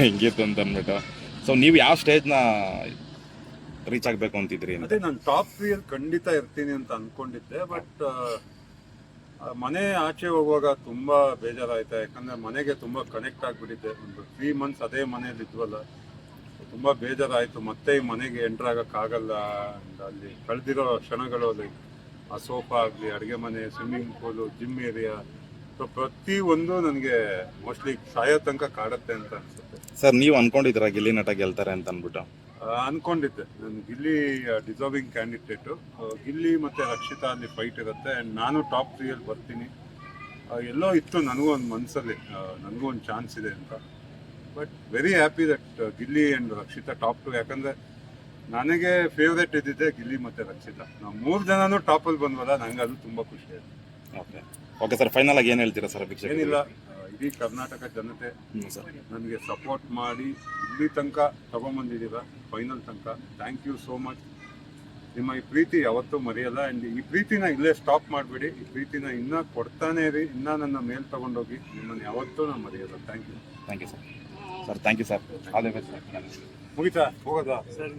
ಹಿಂಗಿತ್ತು ಅಂತ ಅಂದ್ಬಿಟ್ಟು. ಸೊ ನೀವು ಯಾವ ಸ್ಟೇಜ್ನ ರೀಚ್ ಆಗಬೇಕು ಅಂತಿದ್ರಿ ಅಂತ? ಅದೇ ನಾನು ಟಾಪ್ 3 ಅಲ್ಲಿ ಖಂಡಿತ ಇರ್ತೀನಿ ಅಂತ ಅನ್ಕೊಂಡಿದ್ದೆ. ಬಟ್ ಮನೆ ಆಚೆ ಹೋಗುವಾಗ ತುಂಬಾ ಬೇಜಾರಾಯ್ತು. ಯಾಕಂದ್ರೆ ಮನೆಗೆ ತುಂಬಾ ಕನೆಕ್ಟ್ ಆಗ್ಬಿಟ್ಟಿದ್ದೆ. ಒಂದು 3 ಮಂತ್ಸ್ ಅದೇ ಮನೇಲಿ ಇದ್ವಲ್ಲ, ತುಂಬಾ ಬೇಜಾರಾಯ್ತು. ಮತ್ತೆ ಈ ಮನೆಗೆ ಎಂಟರ್ ಆಗಕ್ಕಾಗಲ್ಲ. ಅಲ್ಲಿ ಕಳೆದಿರೋ ಕ್ಷಣಗಳು, ಲೈಕ್ ಆ ಸೋಫಾ ಆಗಲಿ, ಅಡುಗೆ ಮನೆ, swimming pool, gym area, so ಪ್ರತಿಯೊಂದು ನನಗೆ ಮೋಸ್ಟ್ಲಿ ಸಾಯೋ ತನಕ ಕಾಡುತ್ತೆ ಅಂತ ಅನ್ಸುತ್ತೆ. ಸರ್ ನೀವು ಅನ್ಕೊಂಡಿದ್ದೀರಾ ಗಿಲ್ಲಿ ನಟ ಗೆಲ್ತಾರೆ ಅಂತ ಅಂದ್ಬಿಟ್ಟು? ಅನ್ಕೊಂಡಿದ್ದೆ ನಾನು ಗಿಲ್ಲಿ ಡಿಸರ್ವಿಂಗ್ ಕ್ಯಾಂಡಿಡೇಟು. ಗಿಲ್ಲಿ ಮತ್ತು ರಕ್ಷಿತಾ ಅಲ್ಲಿ ಫೈಟ್ ಇರುತ್ತೆ. ಆ್ಯಂಡ್ ನಾನು ಟಾಪ್ 3 ಅಲ್ಲಿ ಬರ್ತೀನಿ. ಎಲ್ಲೋ ಇತ್ತು ನನಗೂ ಒಂದು ಮನಸ್ಸಲ್ಲಿ, ನನಗೂ ಒಂದು ಚಾನ್ಸ್ ಇದೆ ಅಂತ. But very happy that Gilli and Rakshita top 2. ಯಾಕಂದರೆ ನನಗೆ ಫೇವ್ರೇಟ್ ಇದ್ದಿದ್ದೆ ಗಿಲ್ಲಿ ಮತ್ತು ರಕ್ಷಿತಾ. ನಾವು 3 ಜನನೂ ಟಾಪಲ್ಲಿ ಬಂದ್ವಲ್ಲ, ನನಗೆ ಅದು ತುಂಬ ಖುಷಿ ಆಯಿತು. ಓಕೆ ಓಕೆ ಸರ್, ಫೈನಲ್ ಆಗಿ ಏನು ಹೇಳ್ತೀರಾ ಸರ್? ಏನಿಲ್ಲ, ಇಡೀ ಕರ್ನಾಟಕ ಜನತೆ ನನಗೆ ಸಪೋರ್ಟ್ ಮಾಡಿ ಇಲ್ಲಿ ತನಕ ತಗೊಂಬಂದಿದ್ದೀರ, ಫೈನಲ್ ತನಕ. Thank you so much. ನಿಮ್ಮ ಈ ಪ್ರೀತಿ ಯಾವತ್ತೂ ಮರೆಯಲ್ಲ. ಆ್ಯಂಡ್ ಈ ಪ್ರೀತಿನ ಇಲ್ಲೇ ಸ್ಟಾಪ್ ಮಾಡಬೇಡಿ. ಈ ಪ್ರೀತಿನ ಇನ್ನೂ ಕೊಡ್ತಾನೆ ಇರಿ, ಇನ್ನೂ ನನ್ನ ಮೇಲೆ ತೊಗೊಂಡೋಗಿ. ನಿಮ್ಮನ್ನು ಯಾವತ್ತೂ ನಾನು ಮರೆಯಲ್ಲ. Thank you. Thank you sir. Sir thank you sir. All the best sir. ಮುಗಿತಾ ಹೋಗೋದಾ ಸರ್?